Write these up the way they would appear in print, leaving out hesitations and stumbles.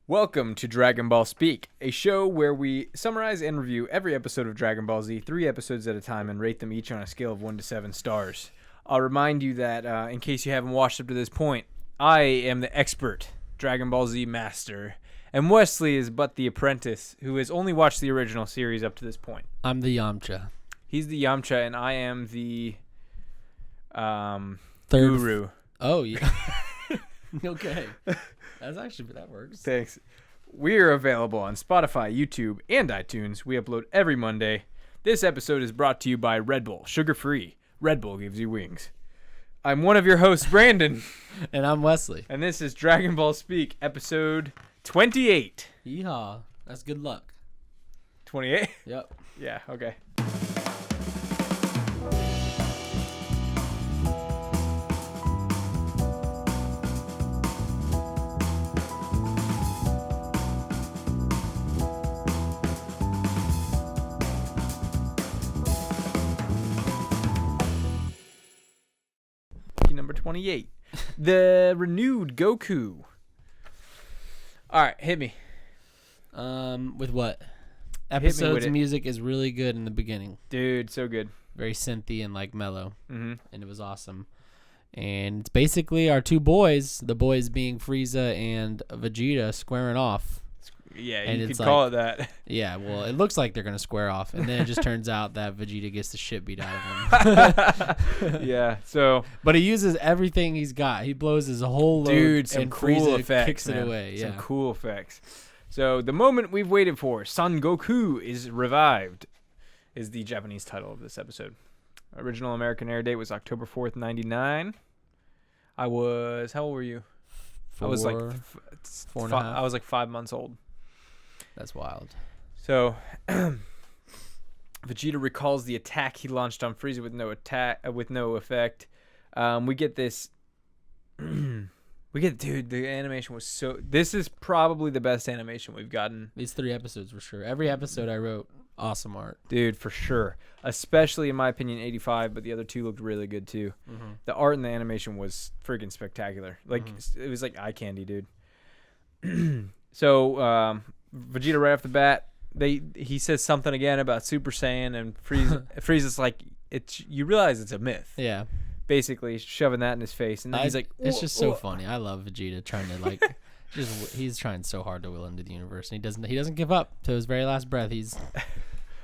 Welcome to Dragon Ball Speak, a show where we summarize and review every episode of Dragon Ball Z, 3 episodes at a time, and rate them each on a scale of 1 to 7 stars. I'll remind you that, in case you haven't watched up to this point, I am the expert Dragon Ball Z master, and Wesley is but the apprentice who has only watched the original series up to this point. I'm the Yamcha. He's the Yamcha, and I am the Third Guru. Oh, yeah. Okay. That works. Thanks. We're available on Spotify, YouTube, and iTunes. We upload every Monday. This episode is brought to you by Red Bull, sugar-free. Red Bull gives you wings. I'm one of your hosts, Brandon. And I'm Wesley. And this is Dragon Ball Speak, episode 28. Yeehaw. That's good luck. 28? Yep. Yeah, okay. Number 28. The renewed Goku. All right, hit me. With what? with Episode's it. music is really good in the beginning. Dude, so good. Very synthy and like mellow. Mm-hmm. And it was awesome. And it's basically our two boys, the boys being Frieza and Vegeta, squaring off. Yeah, And you it's could call it that. Yeah, well, it looks like they're going to square off. And then it just turns out that Vegeta gets the shit beat out of him. Yeah, so... But he uses everything he's got. He blows his whole load. Dude, some and cool Frieza effects, kicks man. it away. Yeah. Some cool effects. So, the moment we've waited for, Son Goku is revived, is the Japanese title of this episode. Original American air date was October 4th, 99. I was... How old were you? I was like... 4.5. I was like 5 months old. That's wild. So, Vegeta recalls the attack he launched on Frieza with no effect. We get this. Dude, the animation was so. This is probably the best animation we've gotten. These 3 episodes were sure. Every episode I wrote, awesome art. Dude, for sure. Especially in my opinion, 85, but the other 2 looked really good too. Mm-hmm. The art and the animation was freaking spectacular. Like it was like eye candy, dude. So. Vegeta right off the bat, he says something again about Super Saiyan, and Frieza's like, you realize it's a myth. Yeah. Basically, shoving that in his face, and then he's like, it's just so funny. I love Vegeta trying to like, he's trying so hard to will into the universe, and he doesn't give up to his very last breath. He's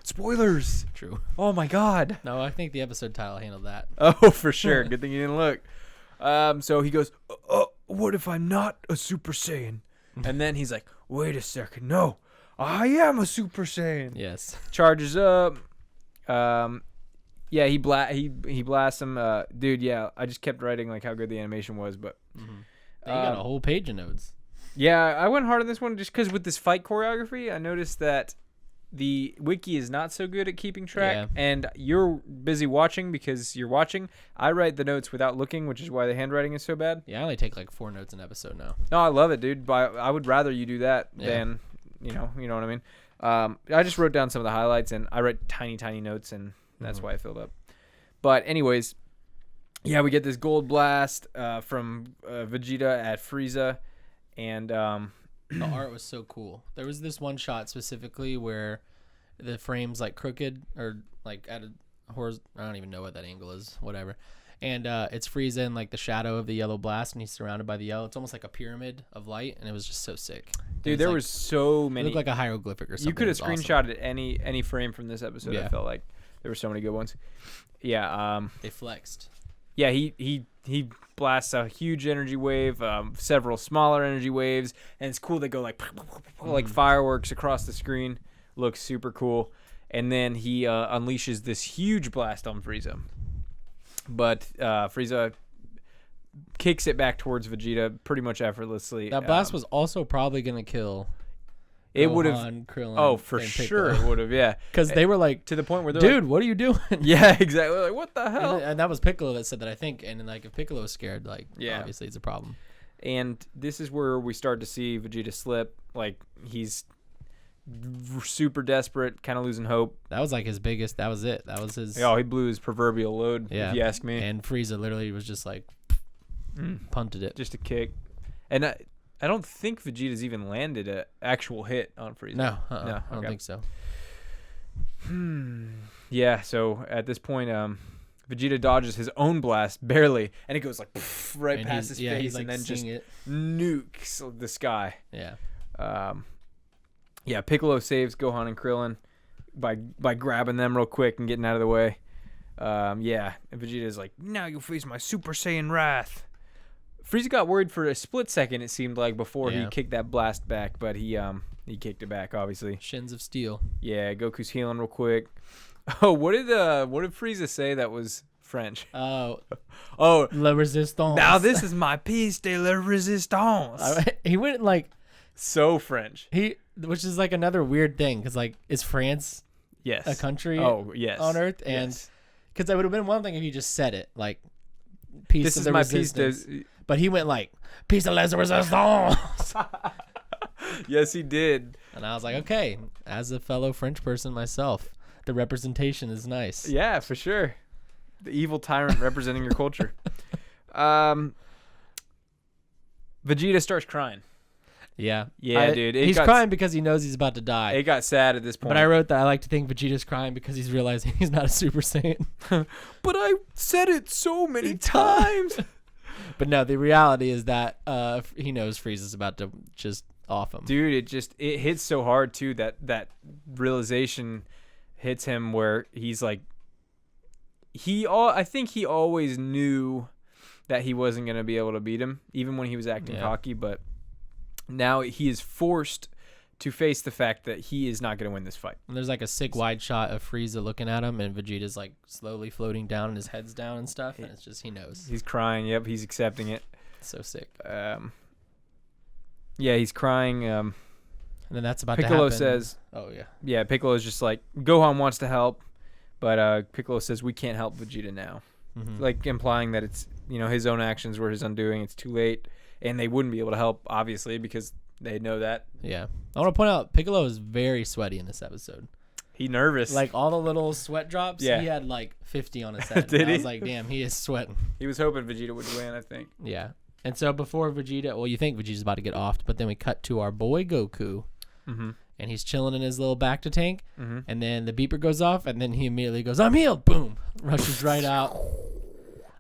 spoilers. True. Oh my God. No, I think the episode title handled that. Oh, for sure. Good thing you didn't look. So he goes, what if I'm not a Super Saiyan? And then he's like, wait a second. No, I am a Super Saiyan. Yes. Charges up. Yeah, he blasts him. Dude, yeah, I just kept writing like how good the animation was, but You got a whole page of notes. yeah, I went hard on this one just because with this fight choreography, I noticed that the wiki is not so good at keeping track, Yeah. and you're busy watching because you're watching. I write the notes without looking, which is why the handwriting is so bad. Yeah, I only take like 4 notes an episode now. No, I love it, dude. But I would rather you do that than, you know what I mean. I just wrote down some of the highlights, and I write tiny notes, and that's why I filled up. But anyways, yeah, we get this gold blast from Vegeta at Frieza, and The art was so cool. There was this one shot specifically where the frame's like crooked or like at a I don't even know what that angle is, whatever. And it's Frieza in like the shadow of the yellow blast, and he's surrounded by the yellow. It's almost like a pyramid of light, and it was just so sick. dude, there was so It many. looked like a hieroglyphic or something. You could have It was screenshotted any frame from this episode. I Yeah. felt like there were so many good ones. Yeah. awesome. They flexed. Yeah, he blasts a huge energy wave, several smaller energy waves, and it's cool. They go like fireworks across the screen. Looks super cool. And then he unleashes this huge blast on Frieza. But Frieza kicks it back towards Vegeta pretty much effortlessly. That blast was also probably gonna kill. It would have. Krillin, Oh, for sure it would have. Yeah, because they were like, to the point where they're dude, what are you doing? yeah, exactly. Like, what the hell? And that was Piccolo that said that, I think. And like, if Piccolo was scared, like, Yeah. obviously it's a problem. And this is where we start to see Vegeta slip. Like, he's super desperate, kind of losing hope. That was like his biggest. That was it. That was his. Oh, he blew his proverbial load, Yeah. if you ask me. And Frieza literally was just like punted it. Just a kick. And I don't think Vegeta's even landed an actual hit on Frieza. No, No, I don't okay. think so. Yeah, so at this point, Vegeta dodges his own blast barely, and it goes like right And past his face, he's like and then just seeing it. nukes the sky. Yeah. Yeah, Piccolo saves Gohan and Krillin by grabbing them real quick and getting out of the way. Yeah, and Vegeta's like, now you'll face my Super Saiyan wrath. Frieza got worried for a split second, it seemed like, before he kicked that blast back, but he kicked it back, obviously. Shins of steel. Yeah, Goku's healing real quick. Oh, what did Frieza say that was French? Oh, La Resistance. Now this is my piece de la resistance. He went like So French. Which is like another weird thing, because like, is France Yes. a country? Oh, yes. On Earth? And yes. because that would have been one thing if you just said it, like, piece This of is the my resistance. piece de... But he went like, piece of la resistance. Yes, he did. And I was like, okay, as a fellow French person myself, the representation is nice. Yeah, for sure. The evil tyrant representing your culture. Vegeta starts crying. Yeah. Yeah, dude. He's crying because he knows he's about to die. It got sad at this point. But I wrote that I like to think Vegeta's crying because he's realizing he's not a Super Saiyan. But I said it so many times. But no, the reality is that he knows Frieza's about to just off him. Dude, it hits so hard too, that realization hits him where he's like, I think he always knew that he wasn't going to be able to beat him, even when he was acting cocky, but now he is forced to face the fact that he is not going to win this fight. And there's like a sick wide shot of Frieza looking at him, and Vegeta's like slowly floating down and his head's down and stuff, and it's just, he knows. He's crying. Yep, he's accepting it. It's so sick. Yeah, he's crying. And then that's about Piccolo to happen. says, oh, yeah. Yeah, Piccolo's just like, Gohan wants to help, but Piccolo says, we can't help Vegeta now. Mm-hmm. Like implying that it's, his own actions were his undoing. It's too late. And they wouldn't be able to help, obviously, because they know that. Yeah. I want to point out, Piccolo is very sweaty in this episode. He nervous. Like, all the little sweat drops, Yeah. he had like 50 on his head. Did I he? was like, damn, he is sweating. He was hoping Vegeta would win, I think. Yeah. And so before Vegeta, well, you think Vegeta's about to get offed, but then we cut to our boy Goku. Mm-hmm. And he's chilling in his little Bacta tank. Mm-hmm. And then the beeper goes off, and then he immediately goes, I'm healed. Boom. Rushes right out.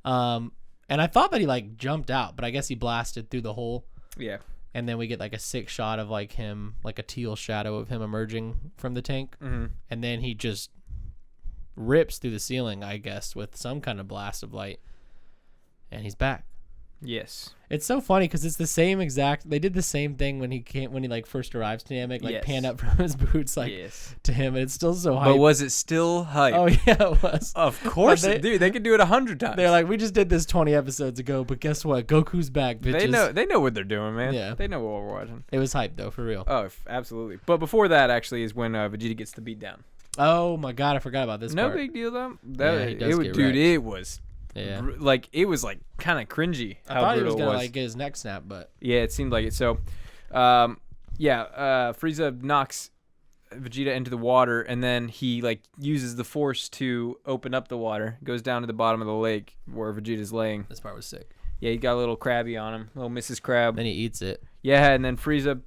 And I thought that he like jumped out, but I guess he blasted through the hole. Yeah. And then we get like a sick shot of like him, like a teal shadow of him emerging from the tank. Mm-hmm. And then he just rips through the ceiling, I guess, with some kind of blast of light. And he's back. Yes. It's so funny because it's the same exact. They did the same thing when he like first arrives to Namek, like Yes. pan up from his boots, like to him, and it's still so hype. But was it still hype? Oh yeah, it was. Of course, But dude. They could do it 100 times. They're like, we just did this 20 episodes ago, but guess what? Goku's back, bitches. They know what they're doing, man. Yeah. They know what we're watching. It was hype though, for real. Oh, absolutely. But before that, actually, is when Vegeta gets the beat down. Oh my god, I forgot about this. No part. big deal though. Yeah, he does get dude, wrecked. it was. Yeah. It was like kind of cringy. I how thought he was brutal gonna it was. like get his neck snapped, but Yeah, it seemed like it. So, Frieza knocks Vegeta into the water, and then he like uses the force to open up the water. Goes down to the bottom of the lake where Vegeta's laying. this part was sick. Yeah, he got a little Krabby on him, little Mrs. Crab. Then he eats it. Yeah, and then Frieza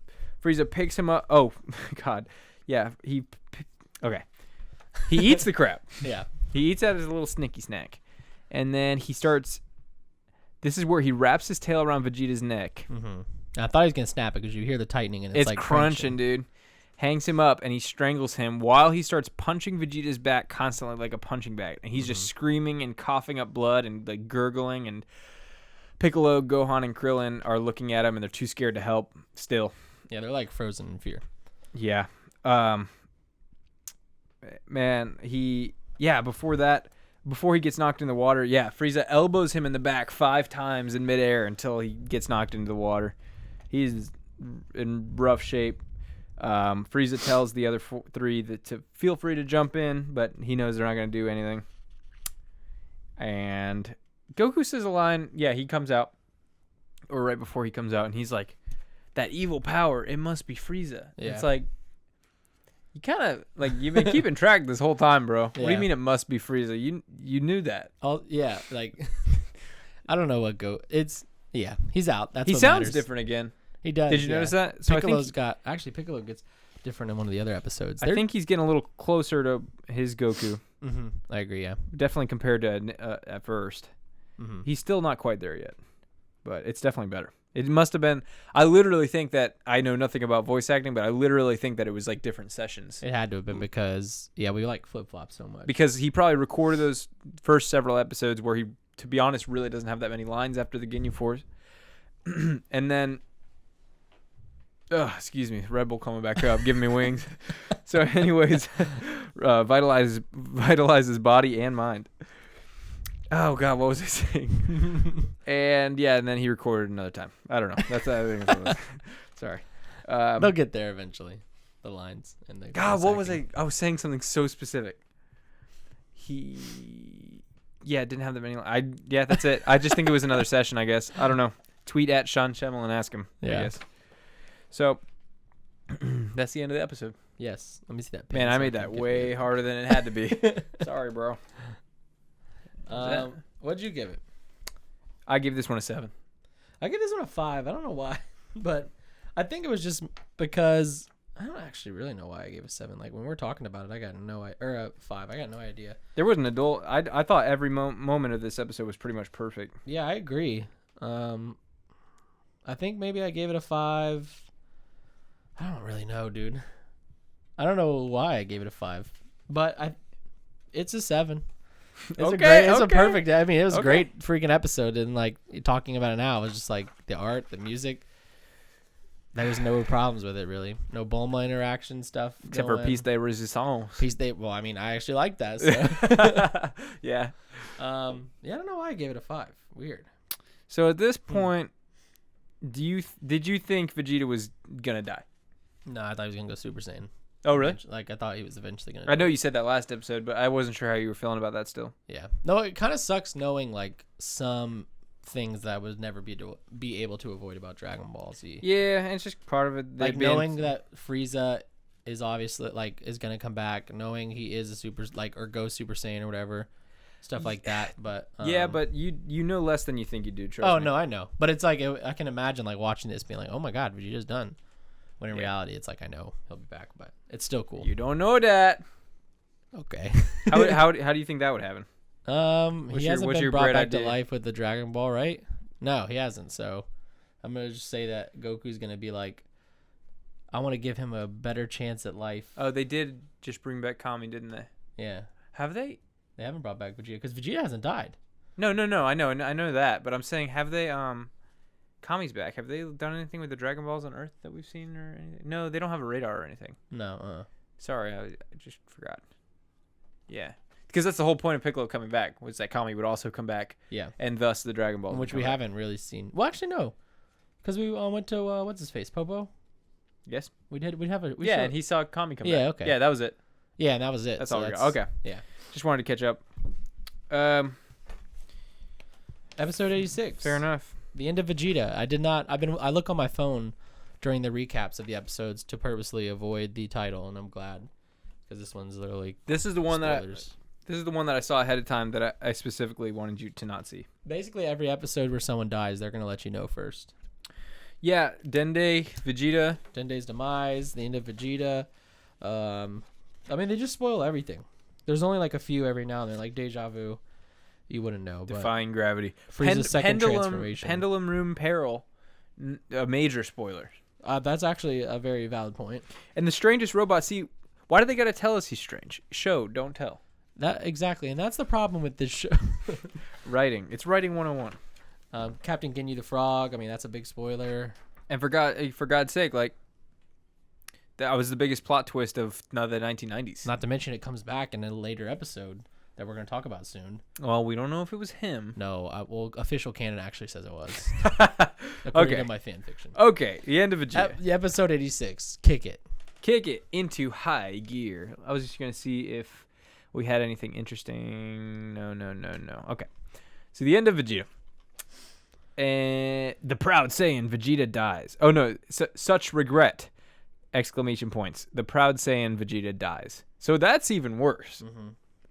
picks him up. Oh, God. Yeah, okay. He eats the crab. Yeah. He eats that as a little snicky snack. And then he starts. This is where he wraps his tail around Vegeta's neck. Mm-hmm. I thought he was gonna snap it because you hear the tightening and it's like crunching, dude. Hangs him up and he strangles him while he starts punching Vegeta's back constantly like a punching bag. And he's just screaming and coughing up blood and like gurgling. And Piccolo, Gohan, and Krillin are looking at him and they're too scared to help still. Yeah, they're like frozen in fear. Yeah. Man, before he gets knocked in the water, Frieza elbows him in the back 5 times in midair until he gets knocked into the water. He's in rough shape. Frieza tells the other 3 to feel free to jump in, but he knows they're not going to do anything. And Goku says a line. Yeah, he comes out, or right before he comes out, and he's like, that evil power, it must be Frieza. Yeah. It's like, you kind of, like, you've been keeping track this whole time, bro. What do Yeah. you mean it must be Frieza? You knew that. Yeah, like I don't know what he's out. That's He what sounds matters. different again. He does. Did you notice that? So Piccolo gets different in one of the other episodes. I think he's getting a little closer to his Goku. Mm-hmm. I agree. Yeah, definitely compared to at first. Mm-hmm. He's still not quite there yet, but it's definitely better. It must have been. I literally think that I know nothing about voice acting, but I literally think that it was like different sessions. It had to have been because we like flip flop so much. Because he probably recorded those first several episodes where he, to be honest, really doesn't have that many lines after the Ginyu Force, and then. Excuse me, Red Bull coming back up, giving me wings. So, anyways, vitalizes body and mind. Oh God, what was I saying? and then he recorded another time. I don't know. That's I think that's what it was. Sorry. They'll get there eventually. The lines and the. God, what was I? I was saying something so specific. Didn't have that many. That's it. I just think it was another session. I guess I don't know. Tweet at Sean Schemmel and ask him. Yeah. I guess. So, that's the end of the episode. Yes. Let me see that. Man, I made that way harder than it had to be. Sorry, bro. What'd you give it? I give this one a 7. I give this one a 5. I don't know why, but I think it was just because I don't actually really know why I gave it a 7. Like when we're talking about it, I got or a 5. I got no idea. There was an adult. I thought every moment of this episode was pretty much perfect. Yeah, I agree. I think maybe I gave it a 5. I don't really know, dude. I don't know why I gave it a 5, but it's a 7. It's a perfect. I mean, it was a great freaking episode, and like talking about it now, it was just like the art, the music. There was no problems with it, really. No Bulma interaction stuff, except for Piece de Resistance. Well, I mean, I actually like that. So. Yeah. I don't know why I gave it a 5. Weird. So at this point, did you think Vegeta was gonna die? No, I thought he was gonna go Super Saiyan. Oh, really? Like I thought he was eventually gonna. I know you said that last episode, but I wasn't sure how you were feeling about that still. Yeah. No, it kind of sucks knowing like some things that I would never be able to avoid about Dragon Ball Z. Yeah, and it's just part of it. Like knowing that Frieza is obviously like is gonna come back, knowing he is a super or go Super Saiyan or whatever, stuff like that. But but you know less than you think you do. Trust me. No, I know. But it's like I can imagine like watching this being like, oh my God, Vegeta's done. When in reality, it's like I know he'll be back, but it's still cool. You don't know that. Okay. how do you think that would happen? He hasn't been brought back to life with the Dragon Ball, right? No, he hasn't. So I'm gonna just say that Goku's gonna be like, I want to give him a better chance at life. Oh, they did just bring back Kami, didn't they? Yeah. Have they? They haven't brought back Vegeta because Vegeta hasn't died. No. I know that, but I'm saying, have they? Kami's back. Have they done anything with the Dragon Balls on Earth that we've seen or anything? No, they don't have a radar or anything. No. Sorry, I just forgot. Yeah, because that's the whole point of Piccolo coming back, was that Kami would also come back. Yeah. And thus the Dragon Balls. Which we haven't really seen. Well, actually, no, because we went to what's his face, Popo. Yes. We have a. And he saw Kami come back. Yeah. Okay. Yeah, that was it. Yeah, and that was it. That's all we got. Okay. Yeah. Just wanted to catch up. Episode 86. Fair enough. The end of Vegeta. I look on my phone during the recaps of the episodes to purposely avoid the title, and I'm glad because this one's literally. This is the one that I saw ahead of time that I specifically wanted you to not see. Basically, every episode where someone dies, they're gonna let you know first. Yeah, Dende, Vegeta. Dende's demise, the end of Vegeta. I mean, they just spoil everything. There's only like a few every now and then, like Deja Vu. You wouldn't know. Defying gravity. Frieza's second transformation. Pendulum Room Peril. A major spoiler. That's actually a very valid point. And the strangest robot. See, why do they got to tell us he's strange? Show, don't tell. That exactly, and that's the problem with this show. Writing. It's writing 101. Captain Ginyu the Frog. I mean, that's a big spoiler. And for God's sake, like, that was the biggest plot twist of the 1990s. Not to mention it comes back in a later episode that we're going to talk about soon. Well, we don't know if it was him. No, well, official canon actually says it was. According to my fan fiction. Okay, the end of Vegeta. Episode 86. Kick it. Kick it into high gear. I was just going to see if we had anything interesting. No. Okay. So the end of Vegeta. And the proud Saiyan Vegeta dies. Oh, no. Such regret. Exclamation points. The proud Saiyan Vegeta dies. So that's even worse. Mm-hmm.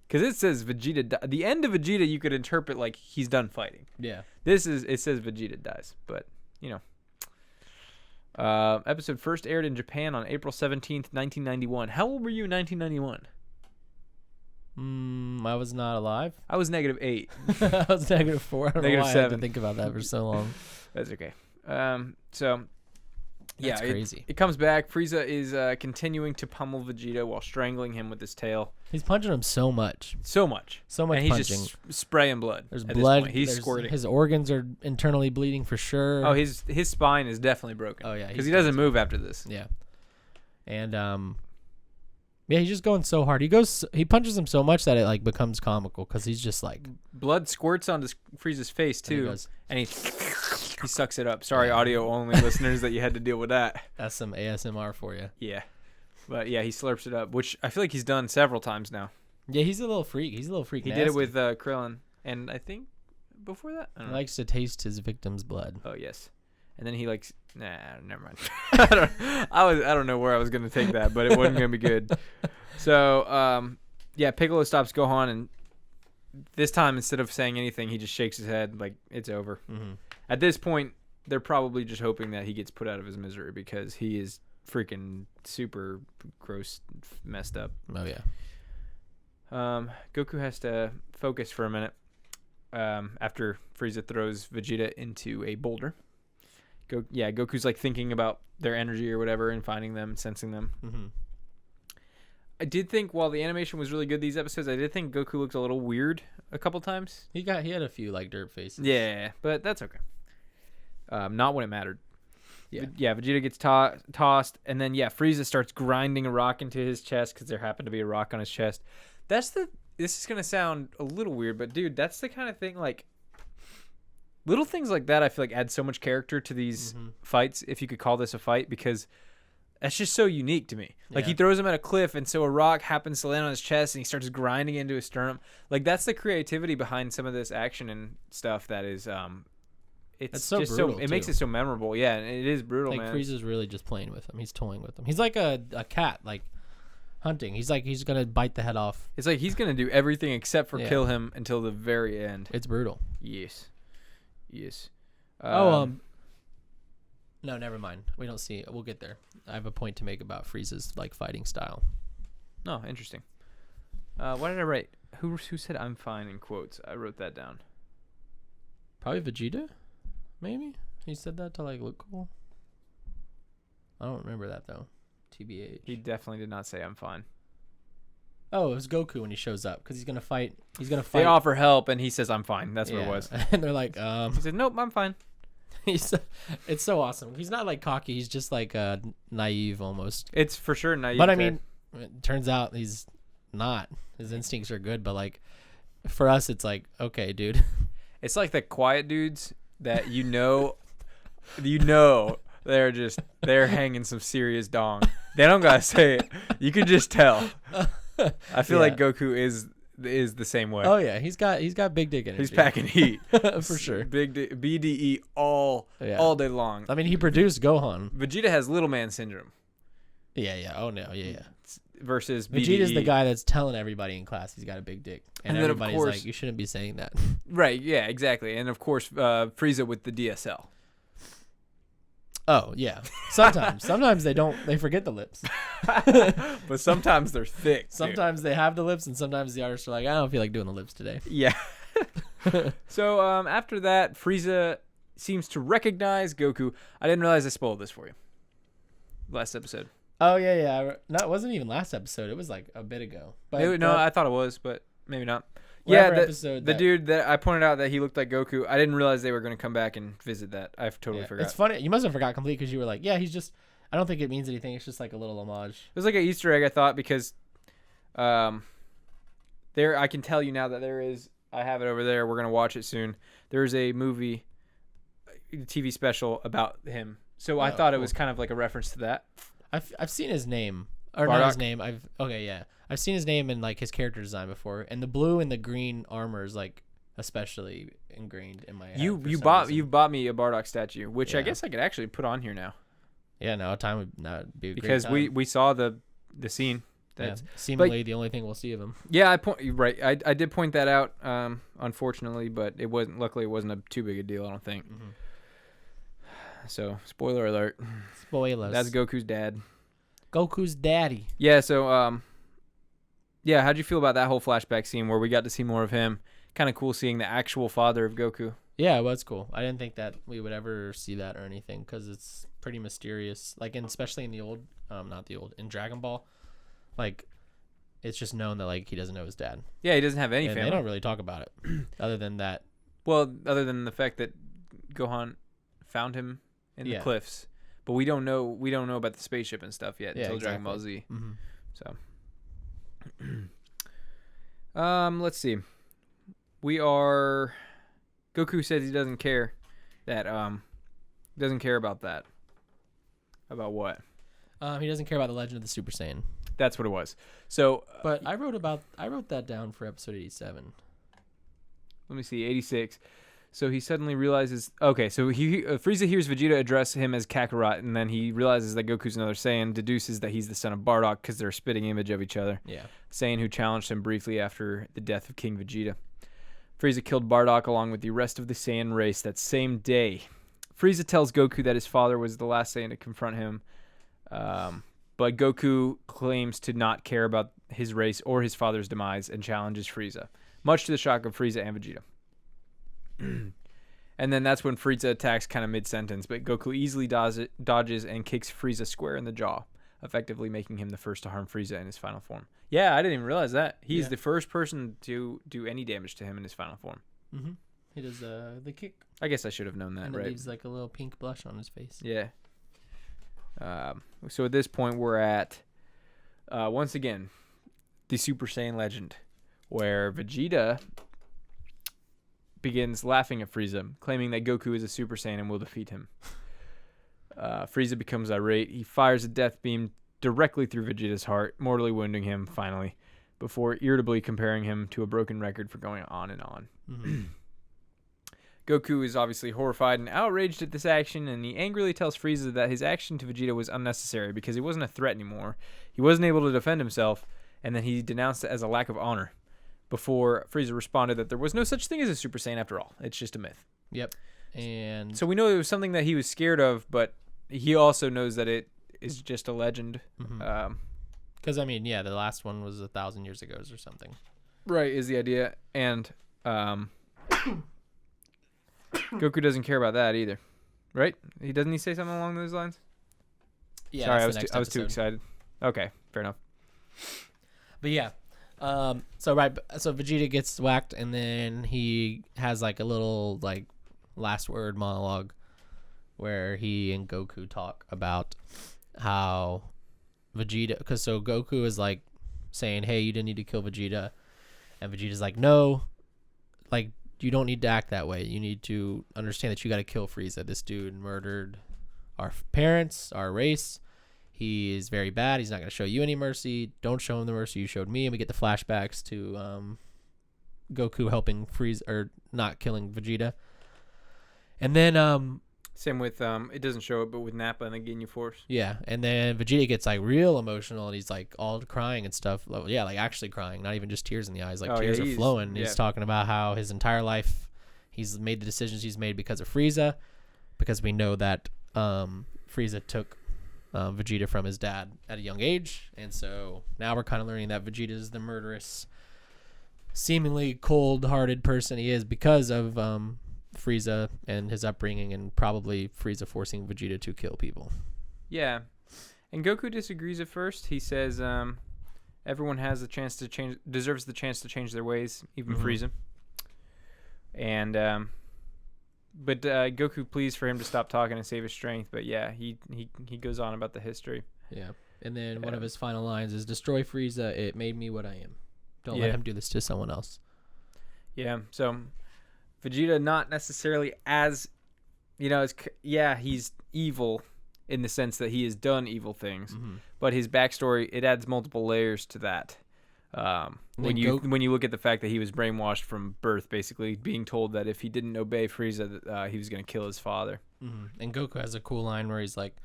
Because it says Vegeta the end of Vegeta you could interpret like he's done fighting. Yeah. It says Vegeta dies, but Episode first aired in Japan on April 17th, 1991. How old were you in 1991? I was not alive. I was -8. I was -4. I don't know why I had to think about that for so long. That's okay. So, yeah, That's crazy. It comes back. Frieza is continuing to pummel Vegeta while strangling him with his tail. He's punching him so much. So much. And he's punching. just spraying blood. There's at blood. This point. He's squirting. His organs are internally bleeding for sure. Oh, his spine is definitely broken. Oh, yeah. Because he doesn't move after this. Yeah. And, yeah, he's just going so hard. He punches him so much that it, like, becomes comical because he's just, like... Blood squirts onto Frieza's face, too. And he sucks it up. Sorry, audio-only listeners, that you had to deal with that. That's some ASMR for you. Yeah. But, yeah, he slurps it up, which I feel like he's done several times now. Yeah, he's a little freak. He nasty. Did it with Krillin. And I think before that? He likes to taste his victim's blood. Oh, yes. And then he likes... Nah, never mind. I don't know where I was going to take that, but it wasn't going to be good. So, yeah, Piccolo stops Gohan, and this time, instead of saying anything, he just shakes his head like it's over. Mm-hmm. At this point, they're probably just hoping that he gets put out of his misery because he is freaking super gross, messed up. Oh, yeah. Goku has to focus for a minute after Frieza throws Vegeta into a boulder. Goku's like thinking about their energy or whatever and finding them, sensing them. Mm-hmm. I did think while the animation was really good these episodes, I did think Goku looked a little weird a couple times. He had a few like dirt faces. Yeah, but that's okay. Not when it mattered. Yeah. Vegeta gets tossed, and then Frieza starts grinding a rock into his chest because there happened to be a rock on his chest. This is gonna sound a little weird, but dude, that's the kind of thing like. Little things like that I feel like add so much character to these fights, if you could call this a fight, because that's just so unique to me. Like, he throws him at a cliff, and so a rock happens to land on his chest, and he starts grinding into his sternum. Like, that's the creativity behind some of this action and stuff that is, it's so just brutal, it makes it so memorable. Yeah, and it is brutal, like, man. Frieza's really just playing with him. He's toying with him. He's like a cat, like, hunting. He's going to bite the head off. It's like he's going to do everything except for kill him until the very end. It's brutal. Yes. No, never mind. We don't see it. We'll get there. I have a point to make about Frieza's like fighting style. Oh, interesting. What did I write? Who said I'm fine in quotes? I wrote that down. Probably Vegeta, maybe. He said that to like look cool. I don't remember that though. TBH. He definitely did not say I'm fine. Oh, it was Goku when he shows up because he's gonna fight. They offer help, and he says, "I'm fine." That's what it was. And they're like, He said, "Nope, I'm fine." It's so awesome. He's not like cocky. He's just like naive almost. It's for sure naive. But I mean, it turns out he's not. His instincts are good, but like for us, it's like, okay, dude. It's like the quiet dudes that they're hanging some serious dong. They don't gotta say it. You can just tell. I feel like Goku is the same way. Oh yeah, he's got big dick energy. He's packing heat for sure. BDE all day long. I mean, he produced Gohan. Vegeta has little man syndrome. Yeah. Oh no, yeah. Versus Vegeta's BDE. the guy that's telling everybody in class he's got a big dick, and then, everybody's of course, like, you shouldn't be saying that. Right? Yeah, exactly. And of course, Frieza with the DSL. Oh yeah. Sometimes they forget the lips. But sometimes they're thick. Sometimes they have the lips, and sometimes the artists are like, I don't feel like doing the lips today. Yeah. So after that, Frieza seems to recognize Goku. I didn't realize I spoiled this for you. Last episode. Oh yeah. No, it wasn't even last episode. It was like a bit ago. But I thought it was, but maybe not. The dude that I pointed out that he looked like Goku, I didn't realize they were going to come back and visit that. I totally forgot. It's funny. You must have forgot completely because you were like, yeah, he's just... I don't think it means anything. It's just like a little homage. It was like an Easter egg, I thought, because I can tell you now that there is... I have it over there. We're going to watch it soon. There's a movie, TV special about him. So I thought it was kind of like a reference to that. I've seen his name. Or Bardock? not his name. I've seen his name in like his character design before, and the blue and the green armor is like especially ingrained in my head. You bought me a Bardock statue, which I guess I could actually put on here now. Yeah, no, time would not be a because great time. we saw the scene. That's seemingly the only thing we'll see of him. Yeah, I did point that out. Unfortunately, but it wasn't. Luckily, it wasn't too big a deal. I don't think. So, spoiler alert. Spoilers. That's Goku's dad. Goku's daddy. Yeah, so, yeah, how'd you feel about that whole flashback scene where we got to see more of him? Kind of cool seeing the actual father of Goku. Yeah, it was cool. I didn't think that we would ever see that or anything because it's pretty mysterious. Like, especially in the old, in Dragon Ball, like, it's just known that, like, he doesn't know his dad. Yeah, he doesn't have any and family. They don't really talk about it other than that. Well, other than the fact that Gohan found him in the cliffs. But we don't know about the spaceship and stuff yet until Dragon Ball Z. Mm-hmm. So, let's see. Goku says he doesn't care about that. About what? He doesn't care about the Legend of the Super Saiyan. That's what it was. So, but I wrote that down for episode 87. Let me see, 86. So he suddenly realizes. Okay, so Frieza hears Vegeta address him as Kakarot, and then he realizes that Goku's another Saiyan. Deduces that he's the son of Bardock because they're a spitting image of each other. Yeah. Saiyan who challenged him briefly after the death of King Vegeta. Frieza killed Bardock along with the rest of the Saiyan race that same day. Frieza tells Goku that his father was the last Saiyan to confront him, but Goku claims to not care about his race or his father's demise and challenges Frieza, much to the shock of Frieza and Vegeta. And then that's when Frieza attacks kind of mid-sentence, but Goku easily dodges and kicks Frieza square in the jaw, effectively making him the first to harm Frieza in his final form. Yeah, I didn't even realize that. He's the first person to do any damage to him in his final form. Mm-hmm. He does the kick. I guess I should have known that, and right? And it leaves like a little pink blush on his face. Yeah. So at this point, we're at, once again, the Super Saiyan legend, where Vegeta begins laughing at Frieza, claiming that Goku is a Super Saiyan and will defeat him. Frieza becomes irate. He fires a death beam directly through Vegeta's heart, mortally wounding him, finally, before irritably comparing him to a broken record for going on and on. Mm-hmm. Goku is obviously horrified and outraged at this action, and he angrily tells Frieza that his action to Vegeta was unnecessary because he wasn't a threat anymore. He wasn't able to defend himself, and then he denounced it as a lack of honor, before Frieza responded that there was no such thing as a Super Saiyan after all. It's just a myth. Yep. And so we know it was something that he was scared of, but he also knows that it is just a legend. Because, I mean, yeah, the last one was 1,000 years ago or something. Right, is the idea. And Goku doesn't care about that either. Right? Doesn't he say something along those lines? Yeah. Sorry, I was too excited. Okay, fair enough. But yeah. So Vegeta gets whacked, and then he has like a little like last word monologue where he and Goku talk about how Vegeta, because so Goku is like saying, hey, you didn't need to kill Vegeta, and Vegeta's like, no, like you don't need to act that way. You need to understand that you got to kill Frieza. This dude murdered our parents, our race. He is very bad. He's not going to show you any mercy. Don't show him the mercy you showed me. And we get the flashbacks to Goku helping Frieza, or not killing Vegeta. And then same with it doesn't show it, but with Nappa and the Ginyu Force. Yeah, and then Vegeta gets like real emotional, and he's like all crying and stuff. Yeah, like actually crying, not even just tears in the eyes. Like tears are flowing. Yeah. He's talking about how his entire life he's made the decisions he's made because of Frieza, because we know that Frieza took Vegeta from his dad at a young age, and so now we're kind of learning that Vegeta is the murderous, seemingly cold-hearted person he is because of Frieza and his upbringing, and probably Frieza forcing Vegeta to kill people. Yeah, and Goku disagrees at first. He says everyone has the chance to change, deserves the chance to change their ways, even Frieza. And but Goku pleads for him to stop talking and save his strength. But yeah, he goes on about the history. Yeah, and then one of his final lines is, "Destroy Frieza. It made me what I am. Don't let him do this to someone else." Yeah. So Vegeta, not necessarily as, he's evil in the sense that he has done evil things, but his backstory, it adds multiple layers to that. When you look at the fact that he was brainwashed from birth, basically being told that if he didn't obey Frieza, he was going to kill his father. And Goku has a cool line where he's like,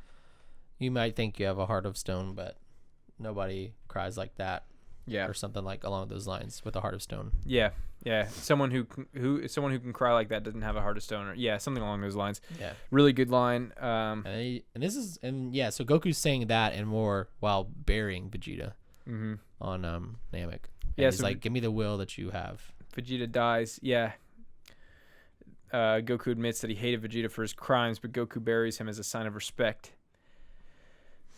"You might think you have a heart of stone, but nobody cries like that." Yeah, or something like along those lines with a heart of stone. Yeah, Yeah, someone who can cry like that doesn't have a heart of stone. Or, yeah, something along those lines. Yeah. Really good line. So Goku's saying that and more while burying Vegeta on Namek. And he's like, give me the will that you have. Vegeta dies. Yeah. Goku admits that he hated Vegeta for his crimes, but Goku buries him as a sign of respect.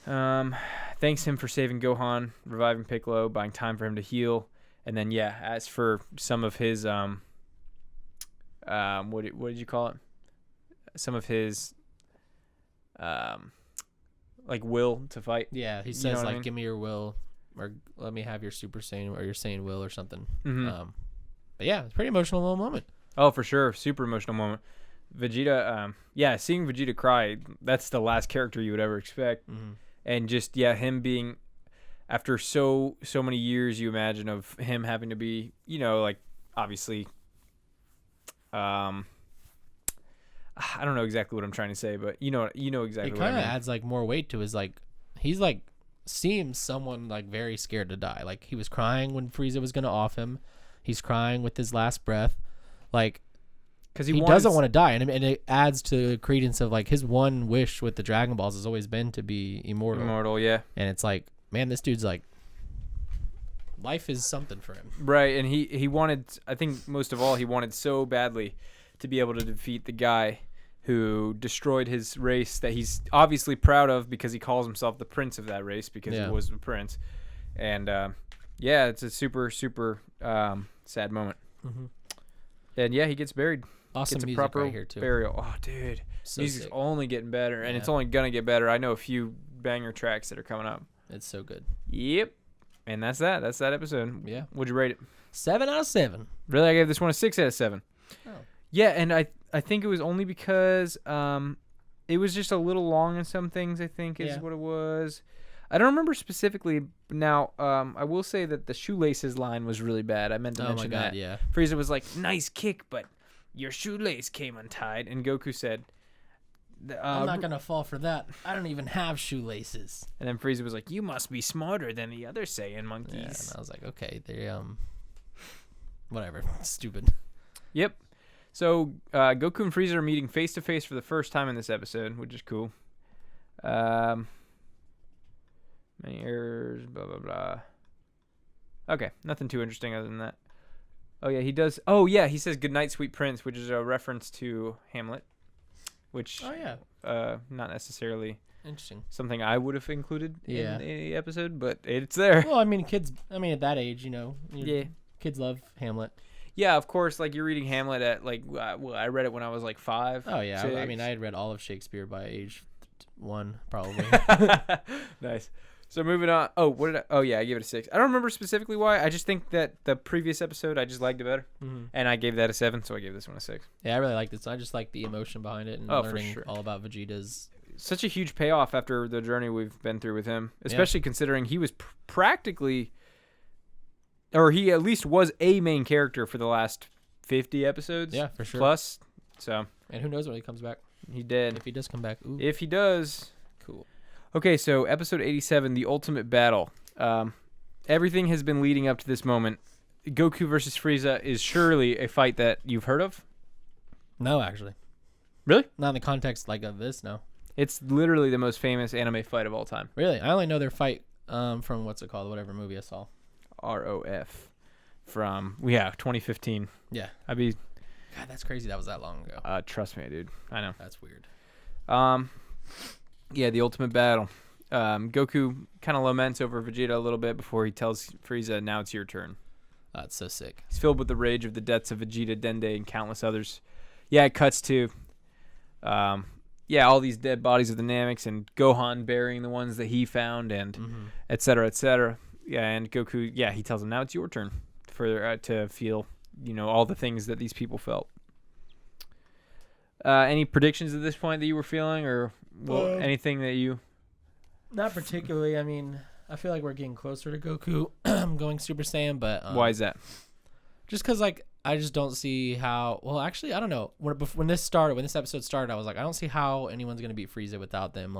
Thanks him for saving Gohan, reviving Piccolo, buying time for him to heal. And then, as for some of his, what did you call it? Some of his, will to fight. Yeah, he says, give me your will, or let me have your Super Saiyan, or your Saiyan will, or something. But yeah, it's a pretty emotional little moment. Oh, for sure. Super emotional moment. Vegeta, seeing Vegeta cry, that's the last character you would ever expect. And just, him being... After so many years, you imagine of him having to be, obviously, I don't know exactly what I'm trying to say, but you know exactly. It what I mean. Kind of adds more weight to his he's seems someone very scared to die. He was crying when Frieza was gonna off him. He's crying with his last breath, because he doesn't want to die, and it adds to the credence of his one wish with the Dragon Balls has always been to be immortal. Immortal, yeah. And it's man, this dude's life is something for him. Right, and he wanted, I think most of all, he wanted so badly to be able to defeat the guy who destroyed his race that he's obviously proud of because he calls himself the prince of that race because he was the prince. And, it's a super, super sad moment. And, he gets buried. Awesome gets a music proper right here, too. burial. Oh, dude. So music's sick. only getting better, and it's only going to get better. I know a few banger tracks that are coming up. It's so good. Yep. And that's that. That's that episode. Yeah. What'd you rate it? 7 out of 7. Really? I gave this one a 6 out of 7. Oh. Yeah, and I think it was only because it was just a little long in some things, I think, is what it was. I don't remember specifically. Now, I will say that the shoelaces line was really bad. I meant to mention that. Yeah. Frieza was like, nice kick, but your shoelace came untied. And Goku said... I'm not going to fall for that. I don't even have shoelaces. And then Frieza was like, you must be smarter than the other Saiyan monkeys. Yeah, and I was like, okay, they whatever. Stupid. Yep. So Goku and Frieza are meeting face to face for the first time in this episode, which is cool. Many errors, blah blah blah. Okay, nothing too interesting other than that. Oh yeah, he does. Oh yeah, he says "Good night, sweet prince," which is a reference to Hamlet. Which, not necessarily interesting. Something I would have included in the episode, but it's there. Well, kids. At that age, kids love Hamlet. Yeah, of course. You're reading Hamlet at I read it when I was 5. Oh yeah, 6. I had read all of Shakespeare by age 1, probably. Nice. So moving on. Oh, what did I? Oh yeah, I gave it a 6. I don't remember specifically why. I just think that the previous episode I just liked it better, and I gave that a 7, so I gave this one a 6. Yeah, I really liked it. So I just like the emotion behind it and learning all about Vegeta's. Such a huge payoff after the journey we've been through with him, especially considering he was practically, or he at least was a main character for the last 50 episodes. Yeah, for sure. Plus, so. And who knows when he comes back? He did. If he does come back. Ooh. If he does. Cool. Okay, so episode 87, The Ultimate Battle. Everything has been leading up to this moment. Goku versus Frieza is surely a fight that you've heard of? No, actually. Really? Not in the context of this, no. It's literally the most famous anime fight of all time. Really? I only know their fight from, what's it called, whatever movie I saw. ROF. From, 2015. Yeah. God, that's crazy. That was that long ago. Trust me, dude. I know. That's weird. Yeah, the ultimate battle. Goku kind of laments over Vegeta a little bit before he tells Frieza, now it's your turn. That's so sick. He's filled with the rage of the deaths of Vegeta, Dende, and countless others. Yeah, it cuts to, all these dead bodies of the Nameks and Gohan burying the ones that he found and et cetera, et cetera. Yeah, and Goku, he tells him, now it's your turn to feel, all the things that these people felt. Any predictions at this point that you were feeling, or anything that you? Not particularly. I feel like we're getting closer to Goku going Super Saiyan, but why is that? Just because I just don't see how. Well, actually, I don't know. When this episode started, I was like, I don't see how anyone's gonna beat Frieza without them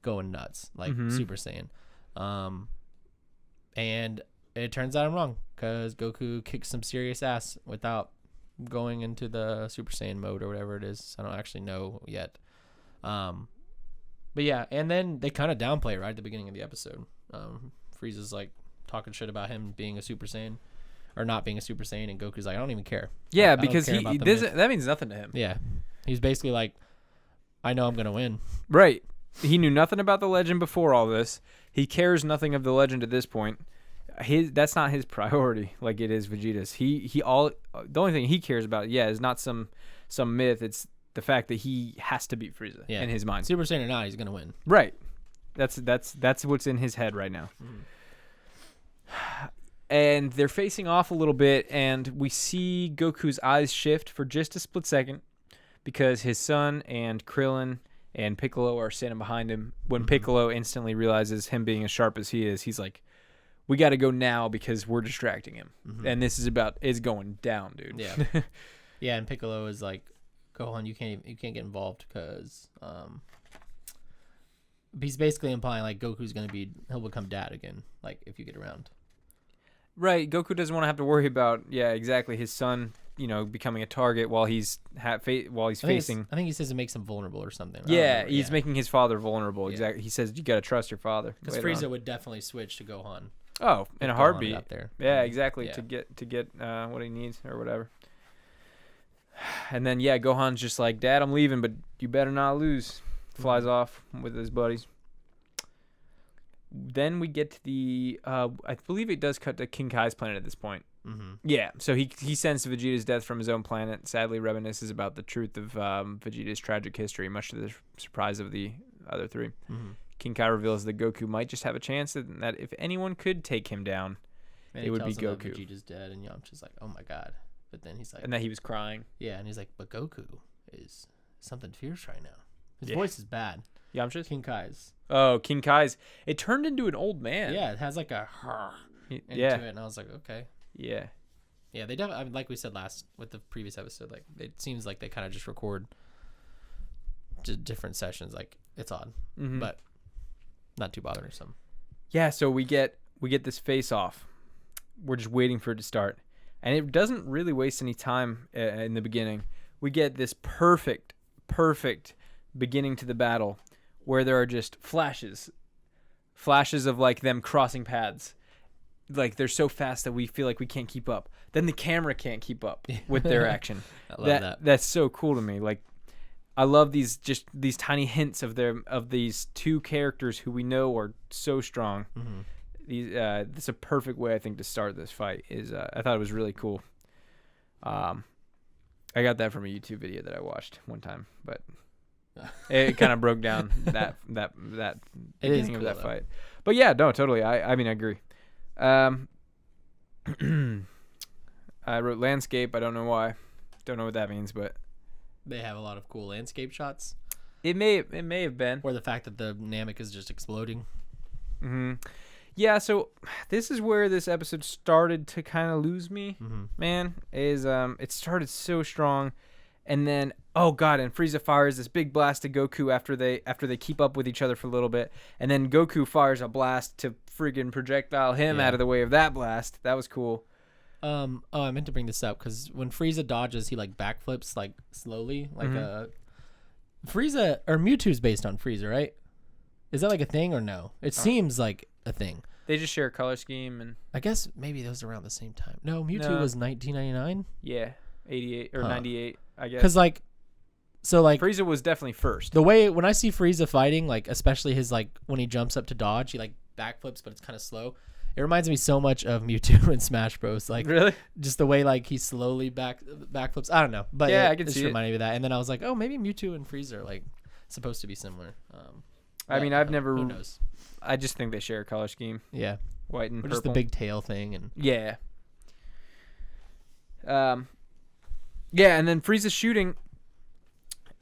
going nuts, Super Saiyan. And it turns out I'm wrong because Goku kicks some serious ass without going into the Super Saiyan mode or whatever it is. I don't actually know yet. But yeah, and then they kind of downplay it right at the beginning of the episode. Frieza's like talking shit about him being a Super Saiyan or not being a Super Saiyan, and Goku's like, I don't even care. Yeah, I don't because care about the myth. that means nothing to him. Yeah, he's basically like, I know I'm gonna win. Right. He knew nothing about the legend before all this. He cares nothing of the legend at this point. That's not his priority like it is Vegeta's. The only thing he cares about, is not some myth. It's the fact that he has to beat Frieza in his mind. Super Saiyan or not, he's gonna win. Right. That's what's in his head right now. And they're facing off a little bit, and we see Goku's eyes shift for just a split second because his son and Krillin and Piccolo are standing behind him. When Piccolo instantly realizes him being as sharp as he is, he's like, we got to go now because we're distracting him. And this is going down, dude. Yeah. Yeah, and Piccolo is like, Gohan, you can't get involved because he's basically implying like Goku's he'll become dad again, like if you get around. Right, Goku doesn't want to have to worry about exactly his son, becoming a target while he's facing. I think he says it makes him vulnerable or something. Yeah, he's making his father vulnerable. Yeah. Exactly. He says you got to trust your father. Because Frieza would definitely switch to Gohan. Oh, in a heartbeat. Out there. Yeah, exactly. Yeah. To get what he needs or whatever. And then Gohan's just like, Dad, I'm leaving, but you better not lose. Flies off with his buddies. Then we get to the I believe it does cut to King Kai's planet at this point. Yeah, so he sends Vegeta's death from his own planet. Sadly, reminisces about the truth of Vegeta's tragic history, much to the surprise of the other three. King Kai reveals that Goku might just have a chance, and that if anyone could take him down, it would be Goku. That Vegeta's dead, and Yamcha's like, oh my god. But then he's like, and that he was crying. Yeah, and he's like, but Goku is something fierce right now. His voice is bad. Yamcha's? King Kai's. Oh, King Kai's. It turned into an old man. Yeah, it has like a into it, and I was like, okay. Yeah. Yeah, they definitely, like we said with the previous episode, like it seems like they kind of just record different sessions. Like it's odd, but not too bothersome. Yeah, so we get this face off. We're just waiting for it to start, and it doesn't really waste any time in the beginning. We get this perfect beginning to the battle where there are just flashes of like them crossing paths. Like they're so fast that we feel like we can't keep up. Then the camera can't keep up with their action. I love that. That's so cool to me. Like I love these tiny hints of these two characters who we know are so strong. This is a perfect way I think to start this fight. I thought it was really cool. I got that from a YouTube video that I watched one time, but it kind of broke down that beginning of that fight. But yeah, no, totally. I mean, I agree. I wrote landscape. I don't know why. Don't know what that means, but they have a lot of cool landscape shots. It may have been, or the fact that the Namek is just exploding. Yeah, so this is where this episode started to kind of lose me. Man, it started so strong, and then and Frieza fires this big blast to Goku after they keep up with each other for a little bit, and then Goku fires a blast to friggin' projectile him out of the way of that blast. That was cool. I meant to bring this up because when Frieza dodges, he like backflips like slowly, like Frieza or Mewtwo's based on Frieza, right? Is that like a thing or no? It seems like a thing. They just share a color scheme, and I guess maybe those around the same time. No, Mewtwo was 1999. Yeah, 88 or 98, I guess. Because Frieza was definitely first. The way when I see Frieza fighting, like especially his like when he jumps up to dodge, he like backflips, but it's kind of slow. It reminds me so much of Mewtwo in Smash Bros. Like really, just the way like he slowly backflips. I don't know, but yeah, I can see it. Reminded me of that. And then I was like, oh, maybe Mewtwo and Frieza are like supposed to be similar. I mean, I've never. Who knows? I just think they share a color scheme. Yeah, white and purple. Just the big tail thing and yeah. And then Frieza's shooting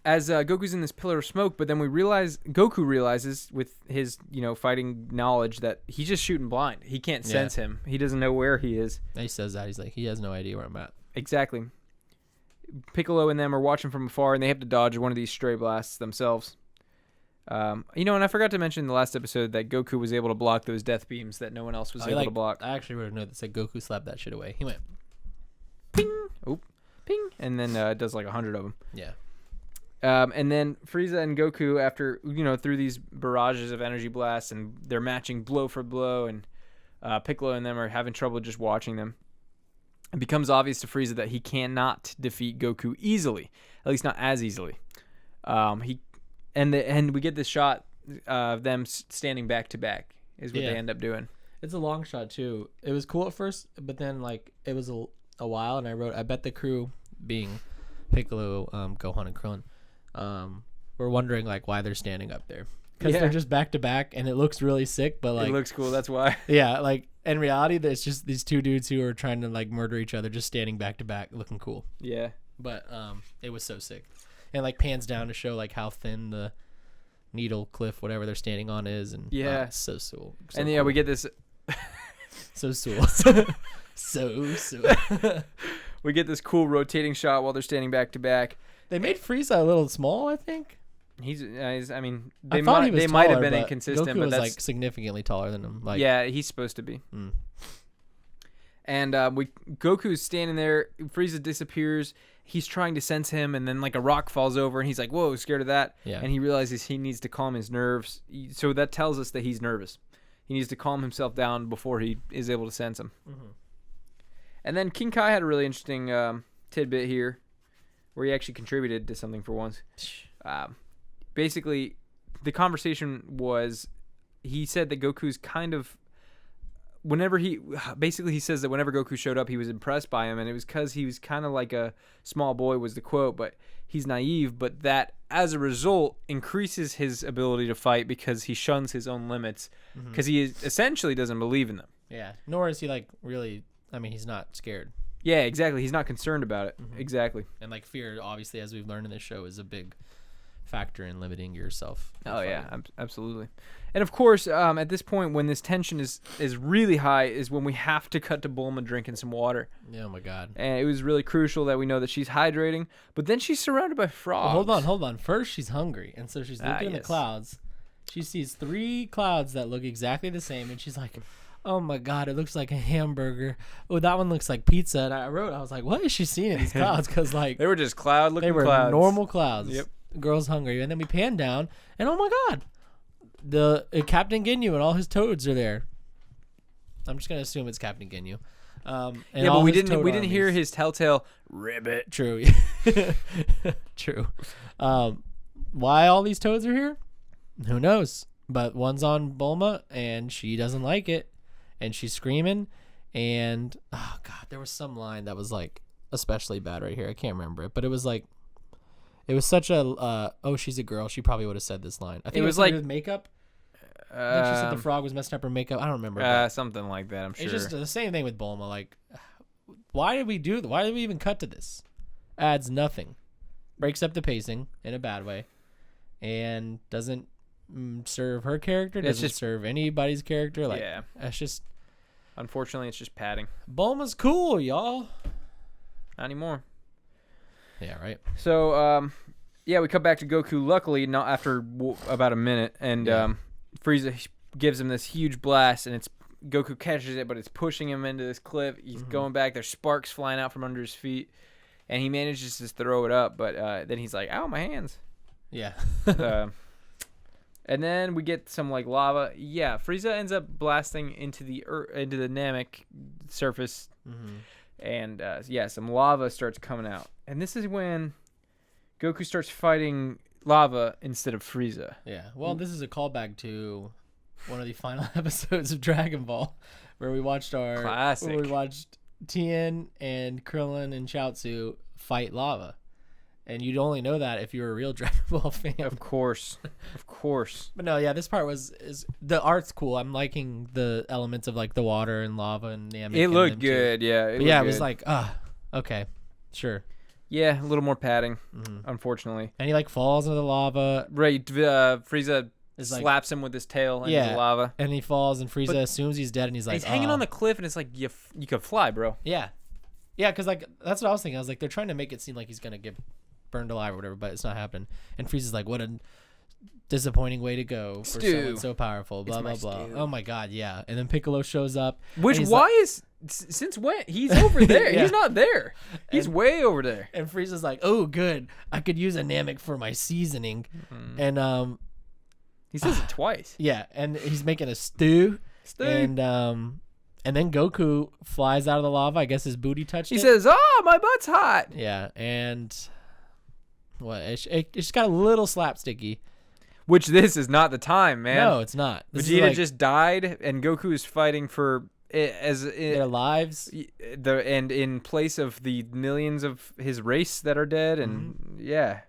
as Goku's in this pillar of smoke, but then Goku realizes with his, fighting knowledge that he's just shooting blind. He can't sense him. He doesn't know where he is. He says that. He's like, he has no idea where I'm at. Exactly. Piccolo and them are watching from afar, and they have to dodge one of these stray blasts themselves. And I forgot to mention in the last episode that Goku was able to block those death beams that no one else was able to block. I actually wrote a note that said Goku slapped that shit away. He went ping, ping, and then does like 100 of them. Yeah. And then Frieza and Goku, after through these barrages of energy blasts, and they're matching blow for blow, and Piccolo and them are having trouble just watching them. It becomes obvious to Frieza that he cannot defeat Goku easily, at least not as easily. And we get this shot of them standing back to back is what they end up doing. It's a long shot too. It was cool at first, but then it was a while, and I wrote, I bet the crew, being Piccolo, Gohan, and Krillin, were wondering why they're standing up there, because they're just back to back, and it looks really sick. But it looks cool. That's why. Yeah, in reality, there's just these two dudes who are trying to murder each other, just standing back to back, looking cool. Yeah. But it was so sick. And pans down to show how thin the needle cliff, whatever they're standing on, is, and so cool. So and cool. We get this so cool. we get this cool rotating shot while they're standing back to back. They made Frieza a little small, I think. They might have been inconsistent, Goku but was significantly taller than him. Yeah, he's supposed to be. And Goku's standing there. Frieza disappears. He's trying to sense him, and then a rock falls over, and he's like, "Whoa, scared of that!" Yeah. And he realizes he needs to calm his nerves. So that tells us that he's nervous. He needs to calm himself down before he is able to sense him. Mm-hmm. And then King Kai had a really interesting tidbit here, where he actually contributed to something for once. Basically, the conversation was, he said that Goku's kind of, he says that whenever Goku showed up, he was impressed by him, and it was because he was kind of like a small boy, was the quote, but he's naive, but that as a result increases his ability to fight because he shuns his own limits, because he essentially doesn't believe in them. Yeah, nor is he really, he's not scared. Yeah, exactly. He's not concerned about it. Mm-hmm. Exactly. And fear, obviously, as we've learned in this show, is a big factor in limiting yourself. Oh yeah, absolutely. And of course, at this point, when this tension is really high, is when we have to cut to Bulma drinking some water. Oh my god! And it was really crucial that we know that she's hydrating, but then she's surrounded by frogs. Well, hold on. First, she's hungry, and so she's looking in the clouds. She sees 3 clouds that look exactly the same, and she's like, "Oh my god, it looks like a hamburger. Oh, that one looks like pizza." And I was like, "What is she seeing in these clouds?" Because they were just cloud-looking clouds. They were normal clouds. Yep. The girl's hungry, and then we pan down, and oh my god, the Captain Ginyu and all his toads are there. I'm just gonna assume it's Captain Ginyu. But we didn't hear his telltale ribbit. True. True. Why all these toads are here? Who knows? But one's on Bulma, and she doesn't like it, and she's screaming. And oh god, there was some line that was especially bad right here. I can't remember it, but it was it was such a she's a girl. She probably would have said this line. I think it was with makeup. I think she said the frog was messing up her makeup. I don't remember. Something like that. I'm sure. It's just the same thing with Bulma. Why did we even cut to this? Adds nothing. Breaks up the pacing in a bad way, and doesn't serve her character. Doesn't serve anybody's character. It's just. Unfortunately, it's just padding. Bulma's cool, y'all. Not anymore. Yeah, right. So, we come back to Goku, luckily, not after about a minute, and Frieza gives him this huge blast, and Goku catches it, but it's pushing him into this cliff. He's going back. There's sparks flying out from under his feet, and he manages to throw it up, but then he's like, ow, my hands. Yeah. And then we get some lava. Yeah, Frieza ends up blasting into the Namek surface, and some lava starts coming out. And this is when Goku starts fighting lava instead of Frieza. Yeah. Well, this is a callback to one of the final episodes of Dragon Ball, where we watched classic. Where we watched Tien and Krillin and Chaozu fight lava. And you'd only know that if you were a real Dragon Ball fan. Of course. But no, yeah, this part is the art's cool. I'm liking the elements of the water and lava and Namek. It looked good, yeah. It was okay, sure. Yeah, a little more padding, unfortunately. And he falls into the lava. Right, Frieza slaps him with his tail into the lava. And he falls, and Frieza assumes he's dead, and he's he's hanging on the cliff, and it's you could fly, bro. Yeah. Yeah, because that's what I was thinking. I was they're trying to make it seem like he's going to get burned alive or whatever, but it's not happening. And Frieza's what a disappointing way to go for Stew. someone so powerful. Blah It's blah my blah. stew. Oh my god, yeah. And then Piccolo shows up. Which and he's why like- is since when he's over there? Yeah. He's not there. He's way over there. And Frieza's like, "Oh, good. I could use a Namek for my seasoning." And He says it twice. yeah, and he's making a stew. Stew. And then Goku flies out of the lava. I guess his booty touched He it. says, "Oh, my butt's hot." Yeah, and what? It just got a little slapsticky. Which this is not the time, man. No, it's not. This is Vegeta like just died, and Goku is fighting for their lives. and in place of the millions of his race that are dead, and yeah.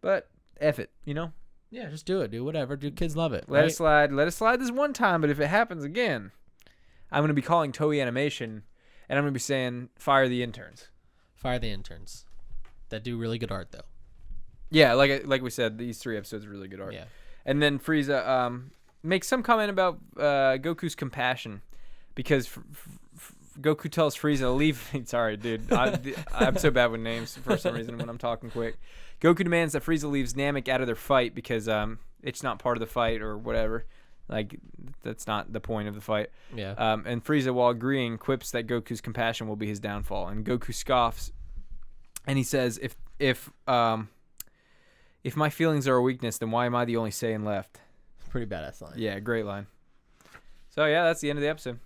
But F it, you know. Yeah, just do it, dude. Whatever, dude. Kids love it. Let right? it slide. Let it slide this one time, but if it happens again, I'm gonna be calling Toei Animation, and I'm gonna be saying fire the interns. Fire the interns that do really good art, though. Yeah, like we said, these 3 episodes are really good art. Yeah. And then Frieza makes some comment about Goku's compassion, because Goku tells Frieza to leave. Sorry, dude. I'm so bad with names for some reason when I'm talking quick. Goku demands that Frieza leaves Namek out of their fight because it's not part of the fight or whatever. Like, that's not the point of the fight. Yeah. And Frieza, while agreeing, quips that Goku's compassion will be his downfall. And Goku scoffs, and he says, if my feelings are a weakness, then why am I the only Saiyan left? Pretty badass line. Yeah, great line. So, yeah, that's the end of the episode.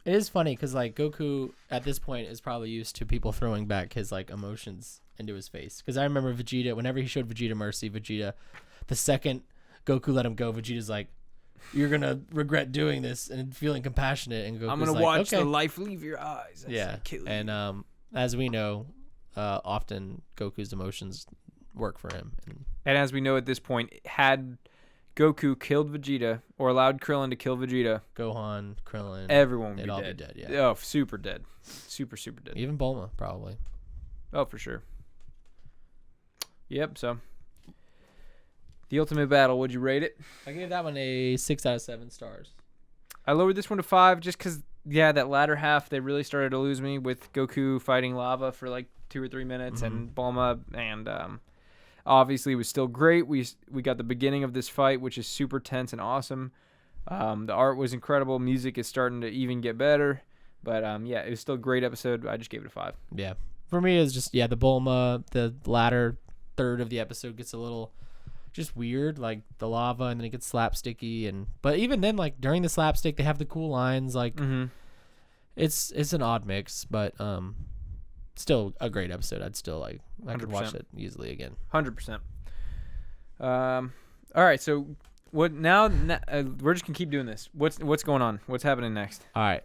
It is funny because like Goku at this point is probably used to people throwing back his like emotions into his face. Because I remember Vegeta, whenever he showed Vegeta mercy, the second Goku let him go, Vegeta's like, "You're gonna regret doing this," and feeling compassionate. And Goku's I'm gonna like, watch okay. the life leave your eyes. Yeah, and as we know, often Goku's emotions work for him. And as we know at this point, had Goku killed Vegeta or allowed Krillin to kill Vegeta, Gohan, Krillin, everyone would they'd be all dead. be dead. Yeah, Oh, super dead. Super dead. even Bulma probably. Oh, for sure. Yep, so. The Ultimate Battle, would you rate it? I gave that one a 6 out of 7 stars. I lowered this one to 5 just because, yeah, that latter half, they really started to lose me with Goku fighting lava for like 2 or 3 minutes and Bulma, and obviously it was still great. We got the beginning of this fight, which is super tense and awesome. The art was incredible. Music is starting to even get better. But, yeah, it was still a great episode. I just gave it a 5. Yeah. For me, it's just, the Bulma, the latter third of the episode gets a little just weird, like the lava, and then it gets slapsticky. But even then, like during the slapstick, they have the cool lines. Like it's an odd mix, but still a great episode. I'd still like, I could watch 100%. it easily again. 100%. All right, so what now? We're just gonna keep doing this. What's going on? What's happening next? All right.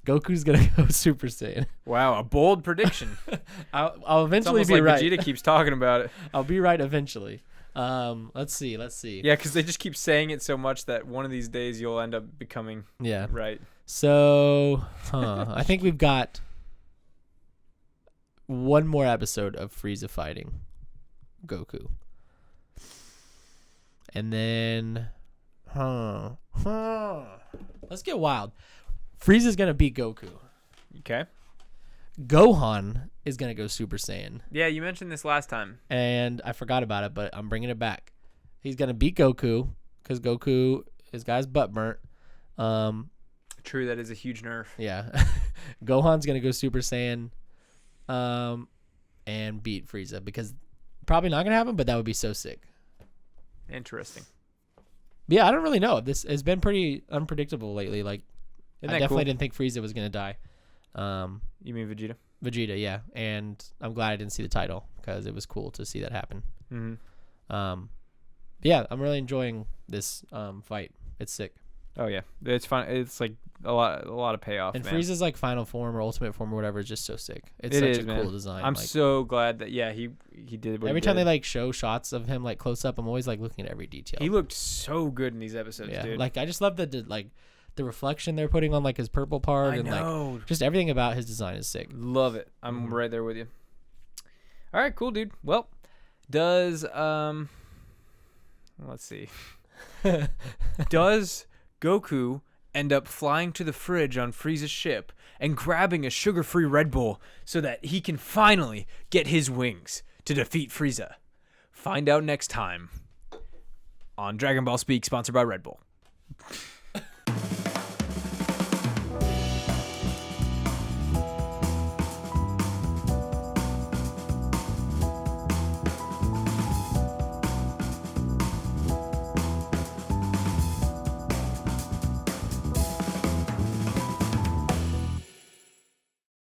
Goku's gonna go Super Saiyan. Wow, a bold prediction. I'll It's eventually almost be like right. Vegeta keeps talking about it. I'll be right eventually. Let's see. Yeah, because they just keep saying it so much that one of these days you'll end up becoming Yeah. right. So, I think we've got one more episode of Frieza fighting Goku. And then, let's get wild. Frieza's going to beat Goku. Okay. Gohan is going to go Super Saiyan. Yeah, you mentioned this last time. And I forgot about it, but I'm bringing it back. He's going to beat Goku because Goku, his guy's butt burnt. True, that is a huge nerf. Yeah. Gohan's going to go Super Saiyan and beat Frieza because probably not going to happen, but that would be so sick. Interesting. Yeah, I don't really know. This has been pretty unpredictable lately. Like, Isn't I that definitely cool? didn't think Frieza was going to die. You mean Vegeta? Vegeta, yeah. And I'm glad I didn't see the title because it was cool to see that happen. Mm-hmm. Yeah, I'm really enjoying this fight. It's sick. Oh yeah, it's fun. It's like a lot of payoff. And man. Frieza's like final form or ultimate form or whatever is just so sick. It's It such is, a man. cool design. I'm like, so glad that he did what every he time did. they like show shots of him like close up, I'm always like looking at every detail. He looked so good in these episodes, yeah, dude. like I just love the reflection they're putting on like his purple part I and know. like just everything about his design is sick. Love it. I'm right there with you. All right, cool, dude. Well, does let's see. Does Goku end up flying to the fridge on Frieza's ship and grabbing a sugar-free Red Bull so that he can finally get his wings to defeat Frieza? Find out next time on Dragon Ball Speak, sponsored by Red Bull.